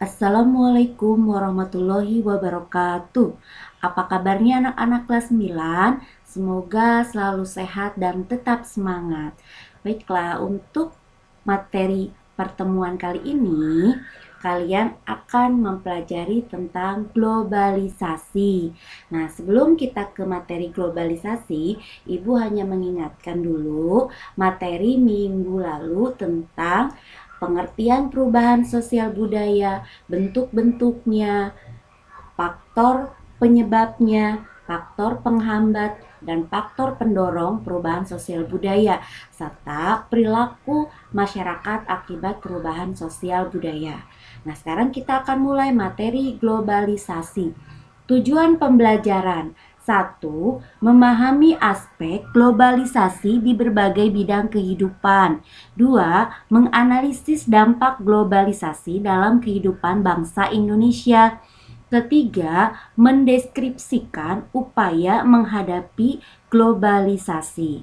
Assalamualaikum warahmatullahi wabarakatuh. Apa kabarnya anak-anak kelas 9? Semoga selalu sehat dan tetap semangat. Baiklah, untuk materi pertemuan kali ini, kalian akan mempelajari tentang globalisasi. Nah, sebelum kita ke materi globalisasi, Ibu hanya mengingatkan dulu materi minggu lalu tentang pengertian perubahan sosial budaya, bentuk-bentuknya, faktor penyebabnya, faktor penghambat, dan faktor pendorong perubahan sosial budaya, serta perilaku masyarakat akibat perubahan sosial budaya. Nah, sekarang kita akan mulai materi globalisasi. Tujuan pembelajaran: 1. Memahami aspek globalisasi di berbagai bidang kehidupan. 2. Menganalisis dampak globalisasi dalam kehidupan bangsa Indonesia. Ketiga, mendeskripsikan upaya menghadapi globalisasi.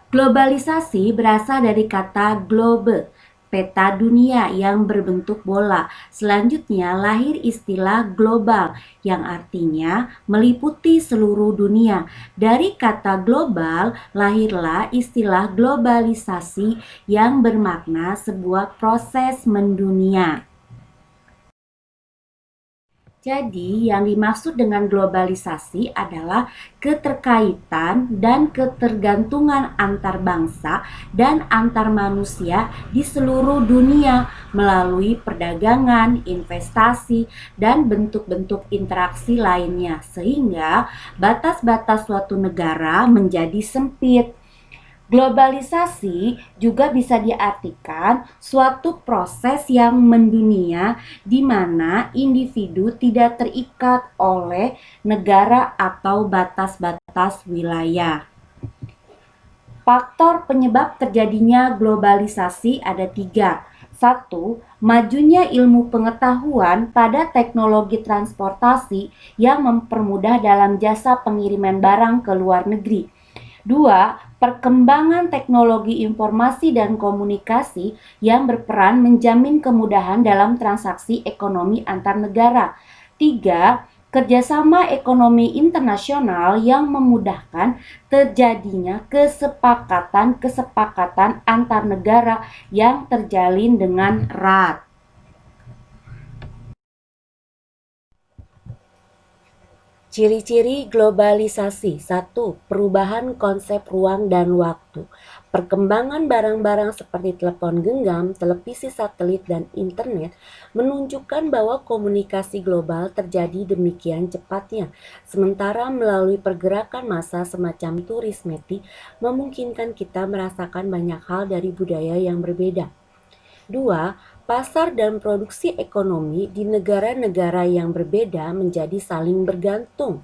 Globalisasi berasal dari kata globe, peta dunia yang berbentuk bola. Selanjutnya lahir istilah global yang artinya meliputi seluruh dunia. Dari kata global lahirlah istilah globalisasi yang bermakna sebuah proses mendunia. Jadi, yang dimaksud dengan globalisasi adalah keterkaitan dan ketergantungan antar bangsa dan antar manusia di seluruh dunia melalui perdagangan, investasi, dan bentuk-bentuk interaksi lainnya, sehingga batas-batas suatu negara menjadi sempit. Globalisasi juga bisa diartikan suatu proses yang mendunia di mana individu tidak terikat oleh negara atau batas-batas wilayah. Faktor penyebab terjadinya globalisasi ada 3. 1. Majunya ilmu pengetahuan pada teknologi transportasi yang mempermudah dalam jasa pengiriman barang ke luar negeri. 2. Perkembangan teknologi informasi dan komunikasi yang berperan menjamin kemudahan dalam transaksi ekonomi antar negara. 3. Kerjasama ekonomi internasional yang memudahkan terjadinya kesepakatan-kesepakatan antar negara yang terjalin dengan erat. Ciri-ciri globalisasi. 1. Perubahan konsep ruang dan waktu. Perkembangan barang-barang seperti telepon genggam, televisi satelit, dan internet menunjukkan bahwa komunikasi global terjadi demikian cepatnya. Sementara melalui pergerakan massa semacam turismeti memungkinkan kita merasakan banyak hal dari budaya yang berbeda. 2. Pasar dan produksi ekonomi di negara-negara yang berbeda menjadi saling bergantung.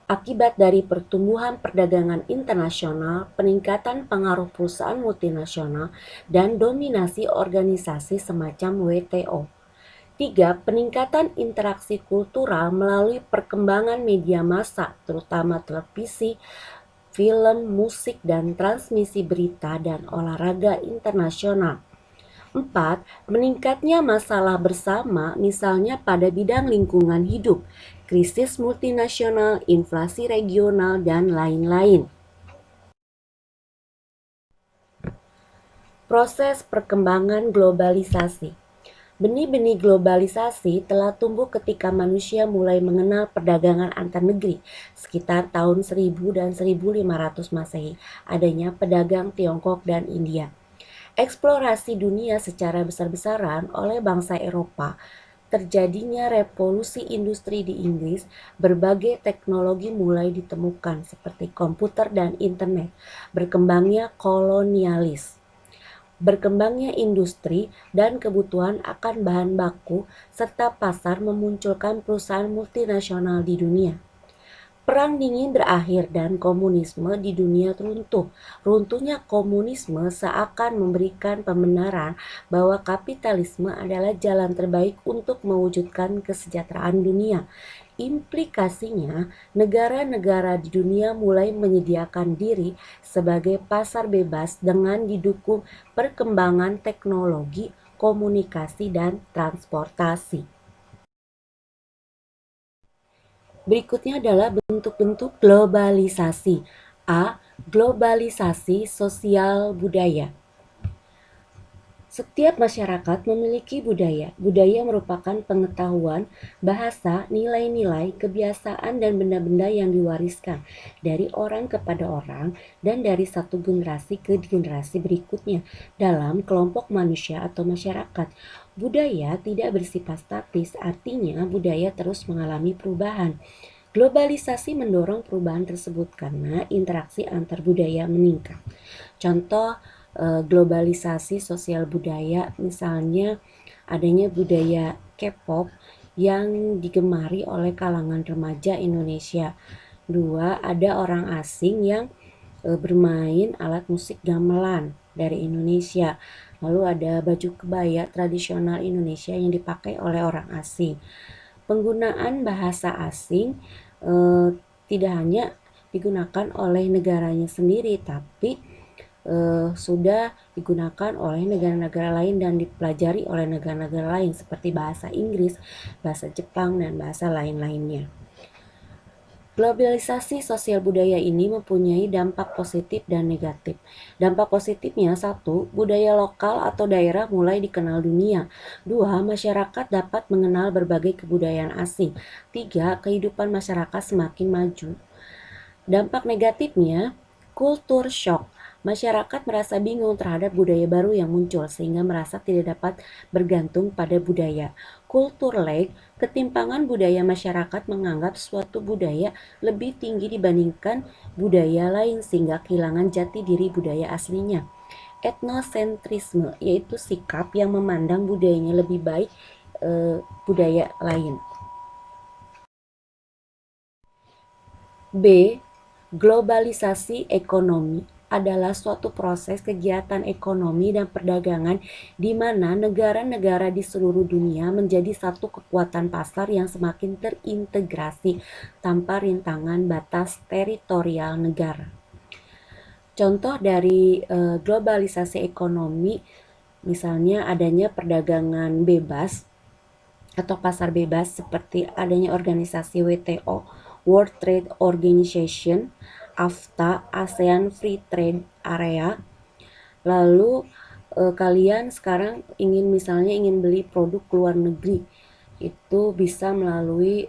Akibat dari pertumbuhan perdagangan internasional, peningkatan pengaruh perusahaan multinasional, dan dominasi organisasi semacam WTO. 3. Peningkatan interaksi kultural melalui perkembangan media massa, terutama televisi, film, musik, dan transmisi berita dan olahraga internasional. 4. Meningkatnya masalah bersama, misalnya pada bidang lingkungan hidup, krisis multinasional, inflasi regional, dan lain-lain. Proses perkembangan globalisasi. Benih-benih globalisasi telah tumbuh ketika manusia mulai mengenal perdagangan antar negeri sekitar tahun 1000 dan 1500 Masehi, adanya pedagang Tiongkok dan India. Eksplorasi dunia secara besar-besaran oleh bangsa Eropa, terjadinya revolusi industri di Inggris, berbagai teknologi mulai ditemukan seperti komputer dan internet, berkembangnya kolonialis, berkembangnya industri dan kebutuhan akan bahan baku, serta pasar memunculkan perusahaan multinasional di dunia. Perang dingin berakhir dan komunisme di dunia runtuh. Runtuhnya komunisme seakan memberikan pembenaran bahwa kapitalisme adalah jalan terbaik untuk mewujudkan kesejahteraan dunia. Implikasinya, negara-negara di dunia mulai menyediakan diri sebagai pasar bebas dengan didukung perkembangan teknologi komunikasi, dan transportasi. Berikutnya adalah bentuk-bentuk globalisasi. A. Globalisasi sosial budaya. Setiap masyarakat memiliki budaya. Budaya merupakan pengetahuan, bahasa, nilai-nilai, kebiasaan, dan benda-benda yang diwariskan dari orang kepada orang dan dari satu generasi ke generasi berikutnya dalam kelompok manusia atau masyarakat. Budaya tidak bersifat statis, artinya budaya terus mengalami perubahan. Globalisasi mendorong perubahan tersebut karena interaksi antar budaya meningkat. Contoh globalisasi sosial budaya, misalnya adanya budaya K-pop yang digemari oleh kalangan remaja Indonesia. Dua, ada orang asing yang bermain alat musik gamelan dari Indonesia. Lalu ada baju kebaya tradisional Indonesia yang dipakai oleh orang asing. Penggunaan bahasa asing tidak hanya digunakan oleh negaranya sendiri, tapi sudah digunakan oleh negara-negara lain dan dipelajari oleh negara-negara lain seperti bahasa Inggris, bahasa Jepang, dan bahasa lain-lainnya. Globalisasi sosial budaya ini mempunyai dampak positif dan negatif. Dampak positifnya, 1. Budaya lokal atau daerah mulai dikenal dunia. 2. Masyarakat dapat mengenal berbagai kebudayaan asing. 3. Kehidupan masyarakat semakin maju. Dampak negatifnya, kultur shock. Masyarakat merasa bingung terhadap budaya baru yang muncul sehingga merasa tidak dapat bergantung pada budaya. Kultur lag, ketimpangan budaya masyarakat menganggap suatu budaya lebih tinggi dibandingkan budaya lain sehingga kehilangan jati diri budaya aslinya. Etnosentrisme, yaitu sikap yang memandang budayanya lebih baik budaya lain. B. Globalisasi ekonomi adalah suatu proses kegiatan ekonomi dan perdagangan di mana negara-negara di seluruh dunia menjadi satu kekuatan pasar yang semakin terintegrasi tanpa rintangan batas teritorial negara. Contoh dari globalisasi ekonomi, misalnya adanya perdagangan bebas atau pasar bebas seperti adanya organisasi WTO, World Trade Organization, AFTA, ASEAN Free Trade Area. Lalu kalian sekarang ingin beli produk luar negeri, itu bisa melalui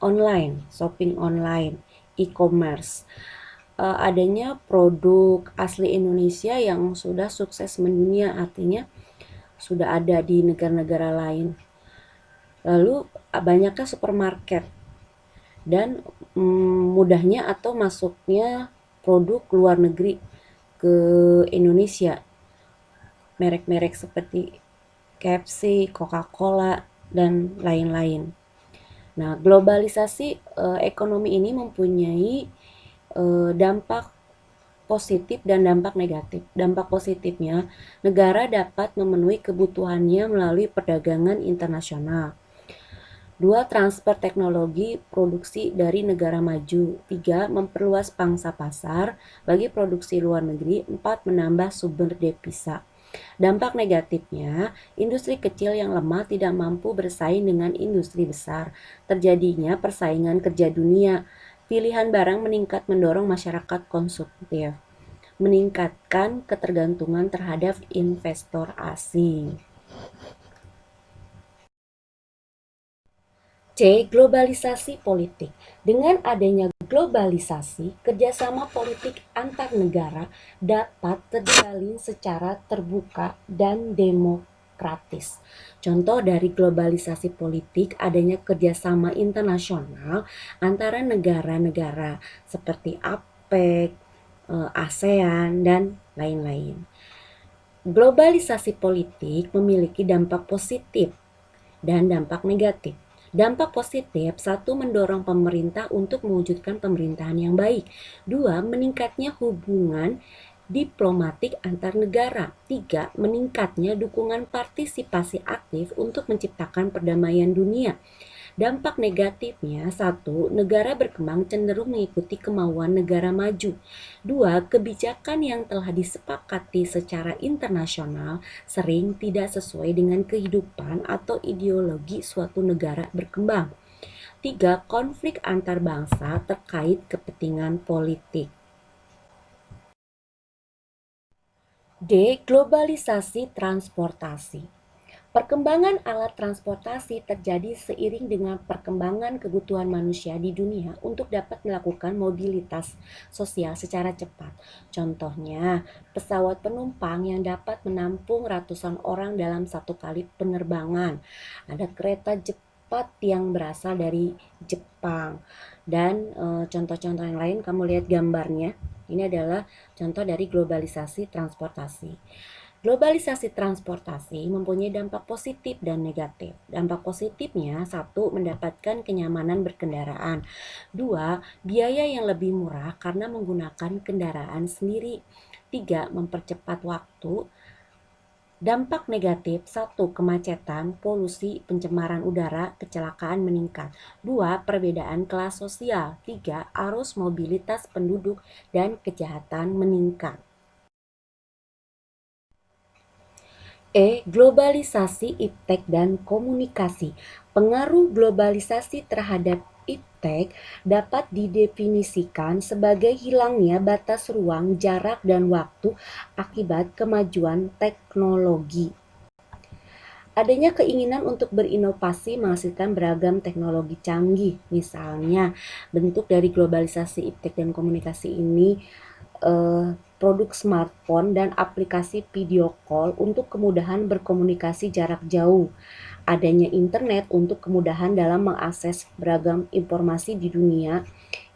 online, shopping online, e-commerce. Adanya produk asli Indonesia yang sudah sukses mendunia, artinya sudah ada di negara-negara lain. Lalu banyaknya supermarket dan mudahnya atau masuknya produk luar negeri ke Indonesia, merek-merek seperti KFC, Coca-Cola, dan lain-lain. Nah, globalisasi ekonomi ini mempunyai dampak positif dan dampak negatif. Dampak positifnya, negara dapat memenuhi kebutuhannya melalui perdagangan internasional. 2. Transfer teknologi produksi dari negara maju. 3. Memperluas pangsa pasar bagi produksi luar negeri. 4. Menambah sumber devisa. Dampak negatifnya, industri kecil yang lemah tidak mampu bersaing dengan industri besar. Terjadinya persaingan kerja dunia. Pilihan barang meningkat mendorong masyarakat konsumtif. Meningkatkan ketergantungan terhadap investor asing. C. Globalisasi politik. Dengan adanya globalisasi, kerjasama politik antar negara dapat terjalin secara terbuka dan demokratis. Contoh dari globalisasi politik adanya kerjasama internasional antara negara-negara seperti APEC, ASEAN, dan lain-lain. Globalisasi politik memiliki dampak positif dan dampak negatif. Dampak positif, 1. Mendorong pemerintah untuk mewujudkan pemerintahan yang baik. 2. Meningkatnya hubungan diplomatik antar negara. 3. Meningkatnya dukungan partisipasi aktif untuk menciptakan perdamaian dunia. Dampak negatifnya, satu, negara berkembang cenderung mengikuti kemauan negara maju. Dua, kebijakan yang telah disepakati secara internasional sering tidak sesuai dengan kehidupan atau ideologi suatu negara berkembang. Tiga, konflik antar bangsa terkait kepentingan politik. D. Globalisasi transportasi. Perkembangan alat transportasi terjadi seiring dengan perkembangan kebutuhan manusia di dunia untuk dapat melakukan mobilitas sosial secara cepat. Contohnya, pesawat penumpang yang dapat menampung ratusan orang dalam satu kali penerbangan. Ada kereta cepat yang berasal dari Jepang. Dan contoh-contoh yang lain kamu lihat gambarnya. Ini adalah contoh dari globalisasi transportasi. Globalisasi transportasi mempunyai dampak positif dan negatif. Dampak positifnya, satu, mendapatkan kenyamanan berkendaraan. Dua, biaya yang lebih murah karena menggunakan kendaraan sendiri. Tiga, mempercepat waktu. Dampak negatif, satu, kemacetan, polusi, pencemaran udara, kecelakaan meningkat. Dua, perbedaan kelas sosial. Tiga, arus mobilitas penduduk dan kejahatan meningkat. Globalisasi iptek dan komunikasi. Pengaruh globalisasi terhadap iptek dapat didefinisikan sebagai hilangnya batas ruang, jarak, dan waktu akibat kemajuan teknologi. Adanya keinginan untuk berinovasi menghasilkan beragam teknologi canggih. Misalnya, bentuk dari globalisasi iptek dan komunikasi ini produk smartphone dan aplikasi video call untuk kemudahan berkomunikasi jarak jauh. Adanya internet untuk kemudahan dalam mengakses beragam informasi di dunia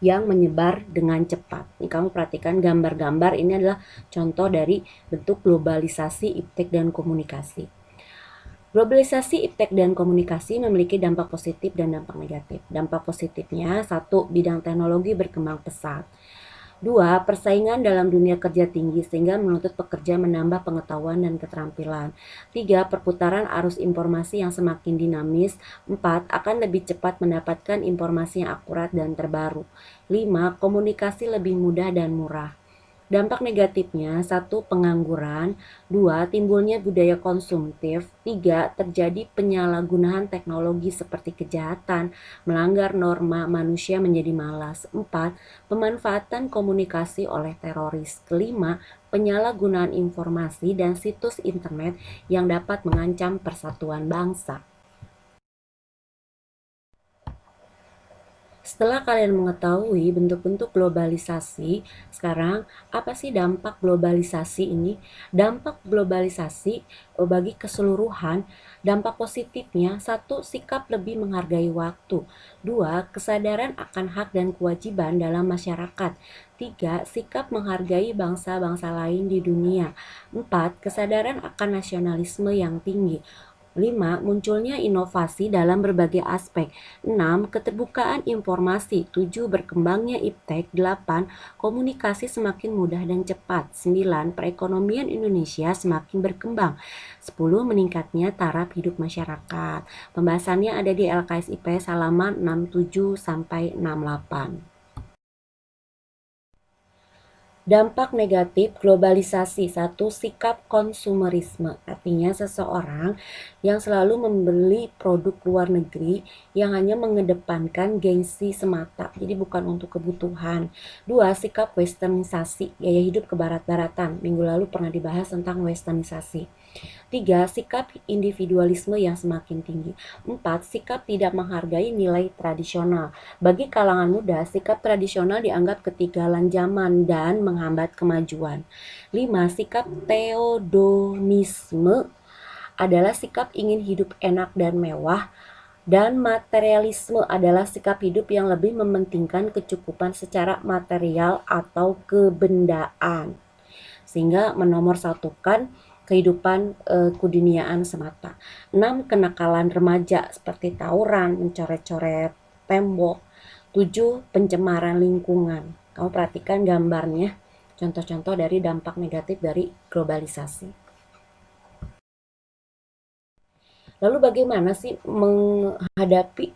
yang menyebar dengan cepat. Nih kamu perhatikan gambar-gambar, ini adalah contoh dari bentuk globalisasi iptek dan komunikasi. Globalisasi iptek dan komunikasi memiliki dampak positif dan dampak negatif. Dampak positifnya, satu, bidang teknologi berkembang pesat. Dua, persaingan dalam dunia kerja tinggi sehingga menuntut pekerja menambah pengetahuan dan keterampilan. Tiga, perputaran arus informasi yang semakin dinamis. Empat, akan lebih cepat mendapatkan informasi yang akurat dan terbaru. Lima, komunikasi lebih mudah dan murah. Dampak negatifnya, satu, pengangguran. Dua, timbulnya budaya konsumtif. Tiga, terjadi penyalahgunaan teknologi seperti kejahatan, melanggar norma, manusia menjadi malas. Empat, pemanfaatan komunikasi oleh teroris. Kelima, penyalahgunaan informasi dan situs internet yang dapat mengancam persatuan bangsa. Setelah kalian mengetahui bentuk-bentuk globalisasi, sekarang apa sih dampak globalisasi ini? Dampak globalisasi bagi keseluruhan, dampak positifnya, satu, sikap lebih menghargai waktu. Dua, kesadaran akan hak dan kewajiban dalam masyarakat. Tiga, sikap menghargai bangsa-bangsa lain di dunia. Empat, kesadaran akan nasionalisme yang tinggi. 5. Munculnya inovasi dalam berbagai aspek. 6. Keterbukaan informasi. 7. Berkembangnya iptek. 8. Komunikasi semakin mudah dan cepat. 9. Perekonomian Indonesia semakin berkembang. 10. Meningkatnya taraf hidup masyarakat. Pembahasannya ada di LKS IPS halaman 67 sampai 68. Dampak negatif globalisasi, satu, sikap konsumerisme, artinya seseorang yang selalu membeli produk luar negeri yang hanya mengedepankan gengsi semata, jadi bukan untuk kebutuhan. Dua, sikap westernisasi, gaya hidup kebarat-baratan. Minggu lalu pernah dibahas tentang westernisasi. Tiga, sikap individualisme yang semakin tinggi. Empat, sikap tidak menghargai nilai tradisional. Bagi kalangan muda, sikap tradisional dianggap ketinggalan zaman dan menghambat kemajuan. Lima, sikap teodonisme adalah sikap ingin hidup enak dan mewah, dan materialisme adalah sikap hidup yang lebih mementingkan kecukupan secara material atau kebendaan, sehingga menomorsatukan kehidupan keduniaan semata. 6. Kenakalan remaja seperti tawuran, mencoret-coret tembok. 7. Pencemaran lingkungan. Kamu perhatikan gambarnya, contoh-contoh dari dampak negatif dari globalisasi. Lalu bagaimana sih menghadapi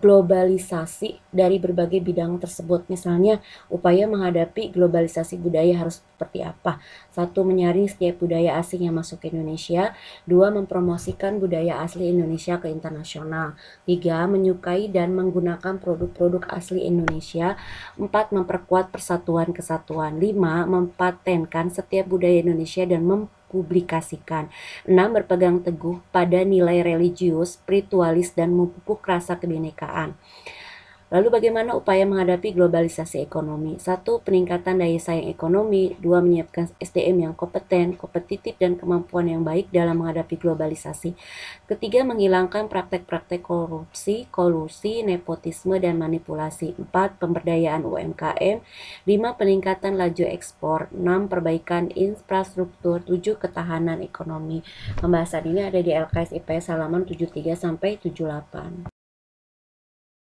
globalisasi dari berbagai bidang tersebut? Misalnya, upaya menghadapi globalisasi budaya harus seperti apa? Satu, menyaring setiap budaya asing yang masuk ke Indonesia. Dua, mempromosikan budaya asli Indonesia ke internasional. Tiga, menyukai dan menggunakan produk-produk asli Indonesia. Empat, memperkuat persatuan kesatuan. Lima, mempatenkan setiap budaya Indonesia dan mempublikasikan. 6. Berpegang teguh pada nilai religius, spiritualis, dan memupuk rasa kebinekaan. Lalu bagaimana upaya menghadapi globalisasi ekonomi? Satu, peningkatan daya saing ekonomi. Dua, menyiapkan SDM yang kompeten, kompetitif, dan kemampuan yang baik dalam menghadapi globalisasi. Ketiga, menghilangkan praktek-praktek korupsi, kolusi, nepotisme, dan manipulasi. Empat, pemberdayaan UMKM. Lima, peningkatan laju ekspor. Enam, perbaikan infrastruktur. Tujuh, ketahanan ekonomi. Pembahasan ini ada di LKS IPS halaman 73 sampai 78.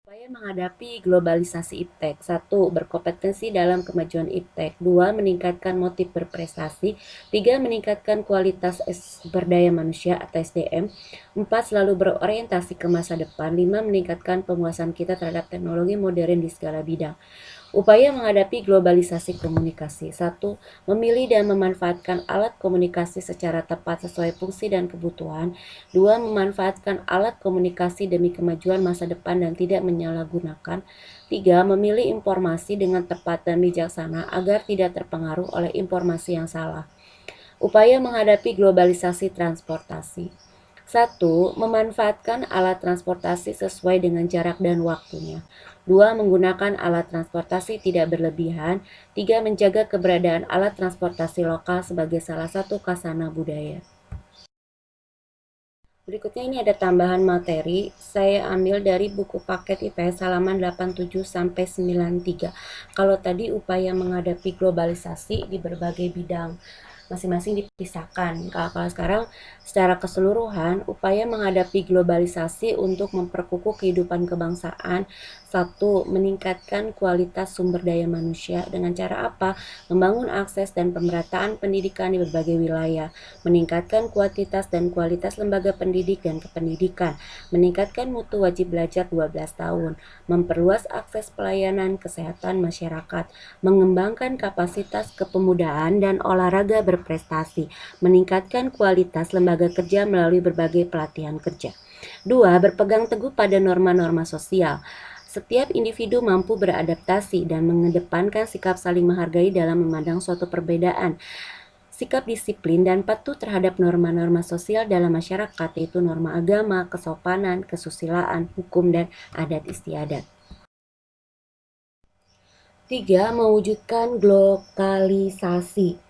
Upaya menghadapi globalisasi iptek. Satu, berkompetensi dalam kemajuan iptek. Dua, meningkatkan motif berprestasi. Tiga, meningkatkan kualitas sumber daya manusia atau SDM. Empat, selalu berorientasi ke masa depan. Lima, meningkatkan penguasaan kita terhadap teknologi modern di segala bidang. Upaya menghadapi globalisasi komunikasi. Satu, memilih dan memanfaatkan alat komunikasi secara tepat sesuai fungsi dan kebutuhan. Dua, memanfaatkan alat komunikasi demi kemajuan masa depan dan tidak menyalahgunakan. Tiga, memilih informasi dengan tepat dan bijaksana agar tidak terpengaruh oleh informasi yang salah. Upaya menghadapi globalisasi transportasi. Satu, memanfaatkan alat transportasi sesuai dengan jarak dan waktunya. Dua, menggunakan alat transportasi tidak berlebihan. Tiga, menjaga keberadaan alat transportasi lokal sebagai salah satu khasana budaya. Berikutnya ini ada tambahan materi. Saya ambil dari buku paket IPS halaman 87 sampai 93. Kalau tadi upaya menghadapi globalisasi di berbagai bidang masing-masing dipisahkan. Kalau sekarang secara keseluruhan upaya menghadapi globalisasi untuk memperkukuh kehidupan kebangsaan. Satu, meningkatkan kualitas sumber daya manusia dengan cara apa? Membangun akses dan pemerataan pendidikan di berbagai wilayah, meningkatkan kuantitas dan kualitas lembaga pendidik dan kependidikan, meningkatkan mutu wajib belajar 12 tahun, memperluas akses pelayanan kesehatan masyarakat, mengembangkan kapasitas kepemudaan dan olahraga berprestasi, meningkatkan kualitas lembaga kerja melalui berbagai pelatihan kerja. Dua, berpegang teguh pada norma-norma sosial. Setiap individu mampu beradaptasi dan mengedepankan sikap saling menghargai dalam memandang suatu perbedaan. Sikap disiplin dan patuh terhadap norma-norma sosial dalam masyarakat, yaitu norma agama, kesopanan, kesusilaan, hukum, dan adat istiadat. Tiga, mewujudkan globalisasi.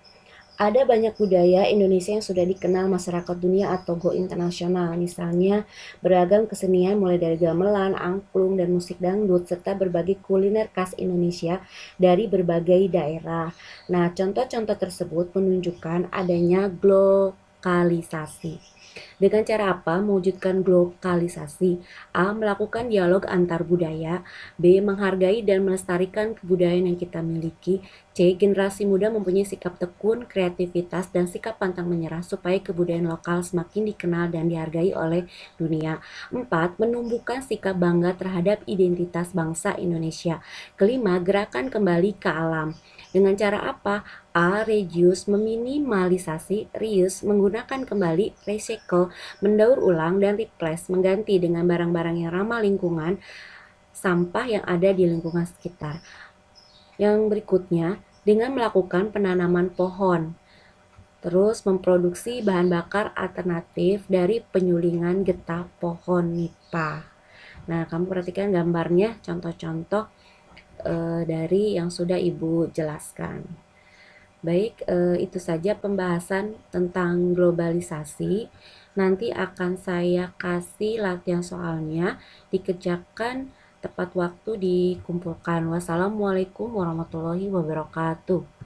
Ada banyak budaya Indonesia yang sudah dikenal masyarakat dunia atau go internasional. Misalnya beragam kesenian mulai dari gamelan, angklung, dan musik dangdut, serta berbagai kuliner khas Indonesia dari berbagai daerah. Nah, contoh-contoh tersebut menunjukkan adanya globalisasi. Dengan cara apa mewujudkan globalisasi? A. Melakukan dialog antar budaya. B. Menghargai dan melestarikan kebudayaan yang kita miliki. C. Generasi muda mempunyai sikap tekun, kreativitas, dan sikap pantang menyerah supaya kebudayaan lokal semakin dikenal dan dihargai oleh dunia. 4. Menumbuhkan sikap bangga terhadap identitas bangsa Indonesia. Kelima, gerakan kembali ke alam. Dengan cara apa? A. Reduce, meminimalisasi. Reuse, menggunakan kembali. Recycle, mendaur ulang. Dan replace, mengganti dengan barang-barang yang ramah lingkungan, sampah yang ada di lingkungan sekitar. Yang berikutnya, dengan melakukan penanaman pohon. Terus memproduksi bahan bakar alternatif dari penyulingan getah pohon nipah. Nah, kamu perhatikan gambarnya, contoh-contoh dari yang sudah Ibu jelaskan. Baik, itu saja pembahasan tentang globalisasi. Nanti akan saya kasih latihan soalnya, dikerjakan tepat waktu dikumpulkan. Wassalamualaikum warahmatullahi wabarakatuh.